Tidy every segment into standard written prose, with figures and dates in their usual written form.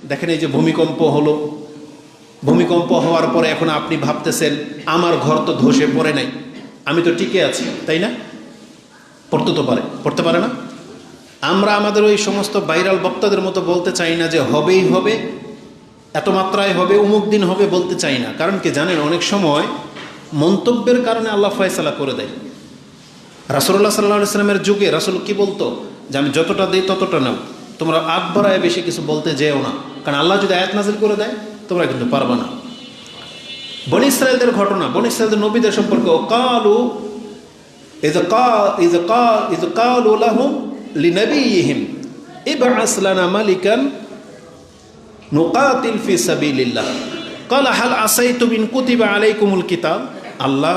দেখেন এই যে ভূমিকম্প হলো, ভূমিকম্প হওয়ার পরে এখন আপনি ভাবতেছেন আমার ঘর তো ধসে পড়ে নাই, আমি তো টিকে আছি, তাই না? পড়তে পারে না। আমরা আমাদের ওই সমস্ত ভাইরাল বক্তাদের মতো বলতে চাই না যে হবেই হবে, এত মাত্রায় হবে, অমুক দিন হবে, বলতে চাই না। কারণ কি জানেন, অনেক সময় মন্তব্যের কারণে আল্লাহ ফয়সালা করে দেয়। রাসূলুল্লাহ সাল্লাল্লাহু আলাইহি ওয়াসাল্লামের যুগে রাসূল কি বলতো যে আমি যতটা দিই ততটা নাও, তোমরা আগ বাড়ায় বেশি কিছু বলতে যেও না, কারণ আল্লাহ যদি আয়াত নাযিল করে দেয় তোমরা কিন্তু পারবে না। বনী ইসরাঈলদের ঘটনা, বনী ইসরাঈলদের নবীদের সম্পর্কে কালু ইয কালু লাহুম লিনাবিয়িহিম ইবআস লানা মালিকান নুকাতিল ফি সাবিলিল্লাহ ক্বালা হাল আসাইতুম ইন কুতিবা আলাইকুমুল কিতাব। আল্লাহ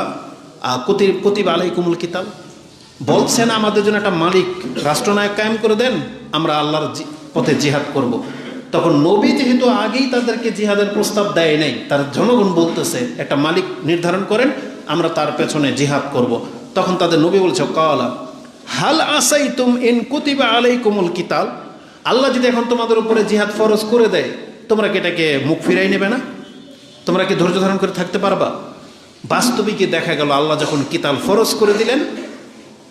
কুতিবা আলাইকুমুল কিতাব বলছেন আমাদের জন্য একটা মালিক, রাষ্ট্রনায়ক কায়েম করে দেন, আমরা আল্লাহর পথে জিহাদ করব। তখন নবী যেহেতু আগেই তাদেরকে জিহাদের প্রস্তাব দেয় নাই, তার জনগণ বলতেছে একটা মালিক নির্ধারণ করেন, আমরা তার পেছনে জিহাদ করব। তখন তাদের নবী বলছে ক্বালা হাল আসাইতুম ইন কুতিবা আলাইকুমুল কিতাব, আল্লাহ যদি এখন তোমাদের উপরে জিহাদ ফরজ করে দেয়, তোমরা কি এটাকে মুখ ফিরাই নেবে না? তোমরা কি ধৈর্য ধারণ করে থাকতে পারবা? বাস্তবিকে দেখা গেল আল্লাহ যখন কিতাল ফরজ করে দিলেন,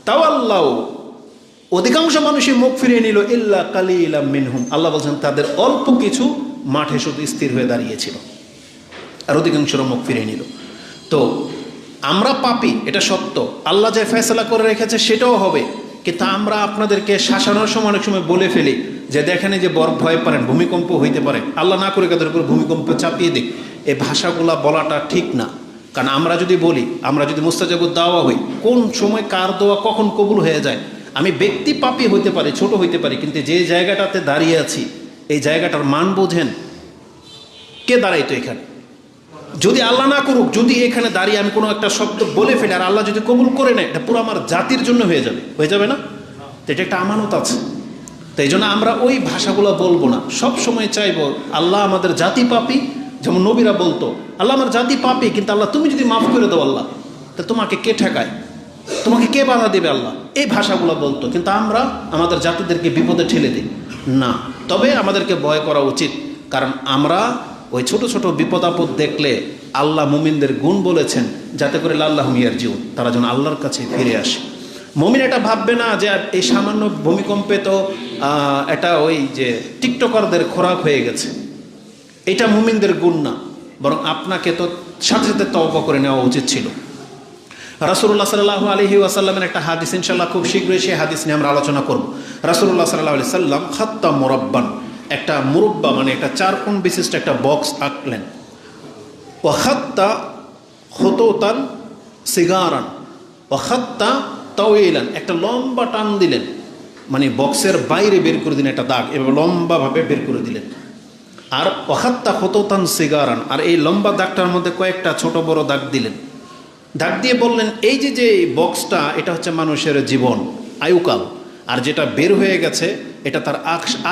তাও আল্লাহ অধিকাংশ মানুষই মুখ ফিরিয়ে নিল, ইল্লা কালিলাম মিনহুম। আল্লাহ বলছেন তাদের অল্প কিছু মাঠে শুধু স্থির হয়ে দাঁড়িয়েছিল, আর অধিকাংশরা মুখ ফিরিয়ে নিল। তো আমরা পাপী, এটা সত্য, আল্লাহ যে ফয়সালা করে রেখেছে সেটাও হবে, কিন্তু আমরা আপনাদেরকে শাসানোর সময় অনেক সময় বলে ফেলি যে দেখেন যে বড় ভয় পারেন, ভূমিকম্প হইতে পারে, আল্লাহ না করে কাদের উপর ভূমিকম্প চাপিয়ে দিক। এই ভাষাগুলা বলাটা ঠিক না। কারণ আমরা যদি বলি, আমরা যদি মুস্তাজাবুদ দাওয়া হই, কোন সময় কার দোয়া কখন কবুল হয়ে যায়। আমি ব্যক্তি পাপী হইতে পারি, ছোট হইতে পারি, কিন্তু যে জায়গাটাতে দাঁড়িয়ে আছি এই জায়গাটার মান বোঝেন? কে দাঁড়াইতো এখানে? যদি আল্লাহ না করুক, যদি এখানে দাঁড়িয়ে আমি কোনো একটা শব্দ বলে ফেলি আর আল্লাহ যদি কবুল করে নেয়, এটা পুরো আমার জাতির জন্য হয়ে যাবে না? তো এটা একটা আমানত আছে। তো এই জন্য আমরা ওই ভাষাগুলো বলবো না। সব সময় চাইবো আল্লাহ আমাদের জাতি পাপী, যেমন নবীরা বলতো আল্লাহ আমার জাতি পাপী, কিন্তু আল্লাহ তুমি যদি মাফ করে দাও আল্লাহ, তা তোমাকে কে ঠেকায়, তোমাকে কে বাধা দেবে আল্লাহ, এই ভাষাগুলো বলতো। কিন্তু আমরা আমাদের জাতিদেরকে বিপদে ঠেলে দিই না। তবে আমাদেরকে ভয় করা উচিত, কারণ আমরা ওই ছোট ছোট বিপদ আপদ দেখলে আল্লাহ মুমিনদের গুণ বলেছেন, যাতে করে লাল্লাহুম ইয়ারজিউন, তারা যেন আল্লাহর কাছে ফিরে আসে। মুমিন এটা ভাববে না যে এই সামান্য ভূমিকম্পে তো এটা ওই যে টিকটকারদের খোরাক হয়ে গেছে, এটা মুমিনদের গুণ না, বরং আপনাকে তো সাথে সাথে তওবা করে নেওয়া উচিত ছিল। রাসূলুল্লাহ সাল্লাল্লাহু আলাইহি ওয়াসাল্লামের একটা হাদিস, ইনশাআল্লাহ খুব শীঘ্রই সেই হাদিস নিয়ে আমরা আলোচনা করব। রাসূলুল্লাহ সাল্লাল্লাহু আলাইহি সাল্লাম খাত্তা মুরাব্বান, একটা মুরব্বা মানে একটা 4 কোণ বিশিষ্ট একটা বক্স আঁকলেন। ওয়া খাত্তা খুতুতান সিগারান ওয়া খাত্তা তাওয়িলান, একটা লম্বা টান দিলেন, মানে বক্সের বাইরে বের করে দিলেন একটা দাগ, এভাবে লম্বাভাবে বের করে দিলেন। আর ওয়া খাত্তা খুতুতান সিগারান, আর এই লম্বা দাগটার মধ্যে কয়েকটা ছোট বড় দাগ দিলেন। দাগ দিয়ে বললেন এই যে বক্সটা, এটা হচ্ছে মানুষের জীবন আয়ুকাল, আর যেটা বের হয়ে গেছে এটা তার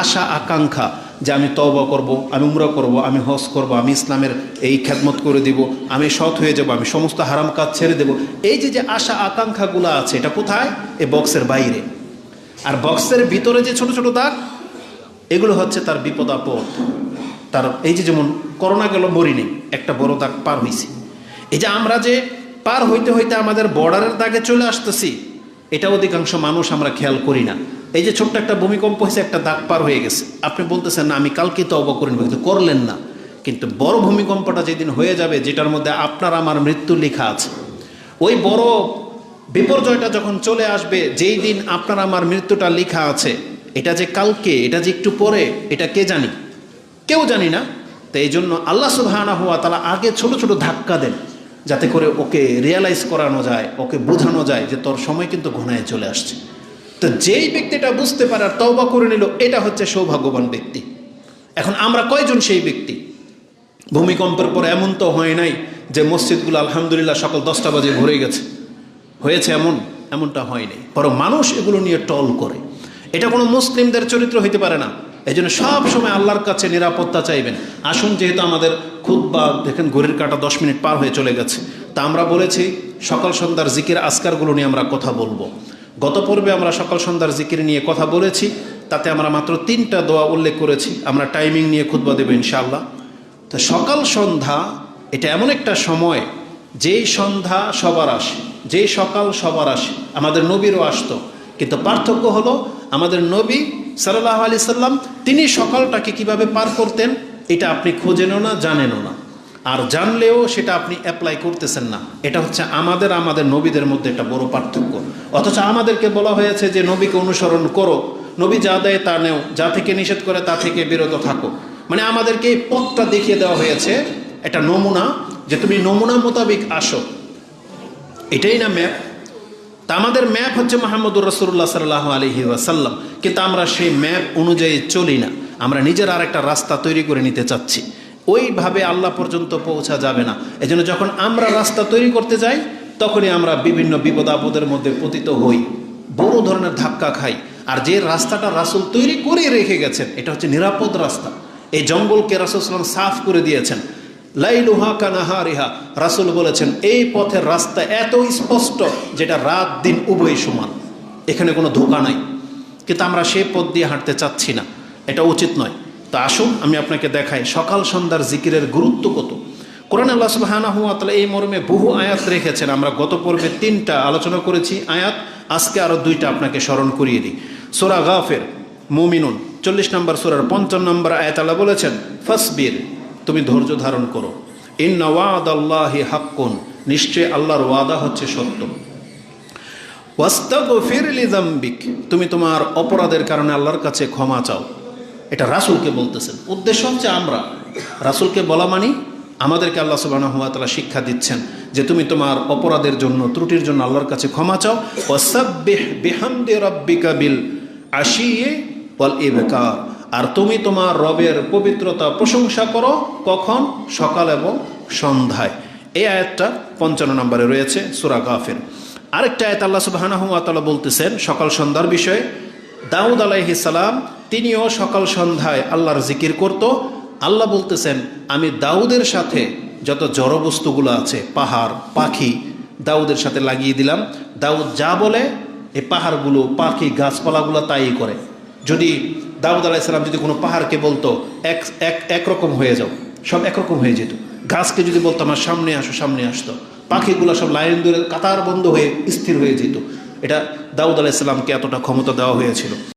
আশা আকাঙ্ক্ষা, যে আমি তওবা করব, আমি উমরা করব, আমি হজ করব, আমি ইসলামের এই খেদমত করে দিব, আমি সৎ হয়ে যাব, আমি সমস্ত হারাম কাজ ছেড়ে দেব। এই যে আশা আকাঙ্ক্ষাগুলো আছে, এটা কোথায়? এই বক্সের বাইরে। আর বক্সের ভিতরে যে ছোট ছোট দাগ, এগুলো হচ্ছে তার বিপদ আপদ। তার এই যে যেমন করোনা গেল, মরি নেই, একটা বড় দাগ পার হয়েছে। এই যে আমরা যে পার হইতে হইতে আমাদের বর্ডারের দাগে চলে আসতেছি, এটা অধিকাংশ মানুষ আমরা খেয়াল করি না। এই যে ছোট্ট একটা ভূমিকম্প হয়েছে, একটা দাগ পার হয়ে গেছে, আপনি বলতেছেন না আমি কালকে তওবা করে নেব, কিন্তু করলেন না। কিন্তু বড় ভূমিকম্পটা যেদিন হয়ে যাবে, যেটার মধ্যে আপনার আমার মৃত্যু লেখা আছে, ওই বড় বিপর্যয়টা যখন চলে আসবে, যেই দিন আপনার আমার মৃত্যুটা লেখা আছে, এটা যে কালকে, এটা যে একটু পরে, এটা কে জানি? কেউ জানি না। তো এই জন্য আল্লাহ সুবহানাহু ওয়া তাআলা আগে ছোট ছোট ধাক্কা দেন, যাতে করে ওকে রিয়ালাইজ করানো যায়, ওকে বোঝানো যায় যে তোর সময় কিন্তু ঘনায় চলে আসছে। তো যেই ব্যক্তিটা বুঝতে পারে আর তওবা করে নিল, এটা হচ্ছে সৌভাগ্যবান ব্যক্তি। এখন আমরা কয়জন সেই ব্যক্তি? ভূমিকম্পের পর এমন তো হয় নাই যে মসজিদগুলো আলহামদুলিল্লাহ সকাল 10টা বাজে ভরে গেছে, হয়েছে এমনটা হয়নি, বরং মানুষ এগুলো নিয়ে টল করে। এটা কোনো মুসলিমদের চরিত্র হইতে পারে না। এই জন্য সব সময় আল্লাহর কাছে নিরাপত্তা চাইবেন। আসুন, যেহেতু আমাদের খুতবা দেখেন ঘড়ির কাঁটা 10 মিনিট পার হয়ে চলে গেছে, তা আমরা বলেছি সকাল সন্ধ্যার জিকির আজকারগুলো নিয়ে আমরা কথা বলবো। গত পর্বে আমরা সকাল সন্ধ্যার জিকির নিয়ে কথা বলেছি। তাতে আমরা মাত্র 3টা দোয়া উল্লেখ করেছি। আমরা টাইমিং নিয়ে খুতবা দেব ইনশাআল্লাহ। তো সকাল সন্ধ্যা এটা এমন একটা সময়, যেই সন্ধ্যা সবার আসে, যেই সকাল সবার আসে, আমাদের নবীরও আসতো, কিন্তু পার্থক্য হলো আমাদের নবী সাল্লাল্লাহু আলাইহি সাল্লাম তিনি সকালটাকে কিভাবে পার করতেন এটা আপনি খোঁজেনও না, জানেনও না, আর জানলেও সেটা আপনি অ্যাপ্লাই করতেছেন না। এটা হচ্ছে আমাদের নবীদের মধ্যে একটা বড় পার্থক্য। অথচ আমাদেরকে বলা হয়েছে যে নবীকে অনুসরণ করো, নবী যা দেয় তা নেও, যা থেকে নিষেধ করে তা থেকে বিরত থাকো। মানে আমাদেরকে এই পথটা দেখিয়ে দেওয়া হয়েছে, একটা নমুনা, যে তুমি নমুনা মোতাবেক আসো, এটাই না ম্যাপ। তা আমাদের ম্যাপ হচ্ছে মুহাম্মদুর রাসূলুল্লাহ সাল্লাল্লাহু আলাইহি ওয়াসাল্লাম, কিন্তু আমরা সেই ম্যাপ অনুযায়ী চলি না, আমরা নিজের আর একটা রাস্তা তৈরি করে নিতে চাচ্ছি। ওইভাবে আল্লাহ পর্যন্ত পৌঁছা যাবে না। এজন্য যখন আমরা রাস্তা তৈরি করতে যাই তখনই আমরা বিভিন্ন বিপদ আপদের মধ্যে পতিত হই, বড় ধরনের ধাক্কা খাই। আর যে রাস্তাটা রাসূল তৈরি করে রেখে গেছেন এটা হচ্ছে নিরাপদ রাস্তা। এই জঙ্গলকে রাসূল সাল্লাল্লাহু আলাইহি ওয়াসাল্লাম সাফ করে দিয়েছেন। লাইলুহা কানাহারিহা, রাসূল বলেছেন এই পথের রাস্তা এত স্পষ্ট যেটা রাত দিন উভয় সমান, এখানে কোনো ধোঁকা নাই। কিন্তু আমরা সেই পথ দিয়ে হাঁটতে চাচ্ছি না, এটা উচিত নয়। তো আসুন আমি আপনাকে দেখাই সকাল সন্ধ্যার জিকিরের গুরুত্ব কত। কোরআনে আল্লাহ সুবহানাহু ওয়া তাআলা এই মর্মে বহু আয়াত রেখেছেন। আমরা গত পর্বে 3টা আলোচনা করেছি আয়াত, আজকে আরও 2টা আপনাকে স্মরণ করিয়ে দিই। সূরা গাফির, মুমিনুন 40 নম্বর সূরার 55 নম্বর আয়াত আল্লাহ বলেছেন ফাসবির, তুমি ধৈর্য ধারণ করো, ইন্না ওয়াদাল্লাহি হাক্কুন, নিশ্চয় আল্লাহর ওয়াদা হচ্ছে সত্য। ওয়াস্তাগফির লিযামবিক, তুমি তোমার অপরাধের কারণে আল্লাহর কাছে ক্ষমা চাও। এটা রাসূলকে বলতেছেন, উদ্দেশ্য হচ্ছে আমরা রাসূলকে বলা মানি আমাদেরকে আল্লাহ সুবহানাহু ওয়া তাআলা শিক্ষা দিচ্ছেন যে তুমি তোমার অপরাধের জন্য, ত্রুটির জন্য আল্লাহর কাছে ক্ষমা চাও। ওয়াসাব্বিহ বিহামদি রাব্বিকা বিল আশিয়্যি ওয়াল ইবকার, আর তুমি তোমার রবের পবিত্রতা প্রশংসা করো কখন? সকাল এবং সন্ধ্যায়। এই আয়াতটা 55 নম্বরে রয়েছে সূরা গাফির। আরেকটা আয়াত আল্লাহ সুবহানাহু ওয়া তাআলা বলতেছেন সকাল সন্ধ্যার বিষয়ে। দাউদ আলাইহিস সালাম তিনিও সকাল সন্ধ্যায় আল্লাহর জিকির করত। আল্লাহ বলতেছেন আমি দাউদের সাথে যত জড় বস্তুগুলো আছে, পাহাড়, পাখি, দাউদের সাথে লাগিয়ে দিলাম। দাউদ যা বলে এই পাহাড়গুলো, পাখি, গাছপালাগুলো তাই করে। যদি দাউদ আলাইহিস সালাম যদি কোনো পাহাড়কে বলতো একরকম হয়ে যাও, সব একরকম হয়ে যেত। গাছকে যদি বলতো আমার সামনে আসো, সামনে আসতো। পাখিগুলো সব লাইন ধরে কাতার বন্ধ হয়ে স্থির হয়ে যেত। এটা দাউদ আলাইহিস সালামকে এতটা ক্ষমতা দেওয়া হয়েছিল।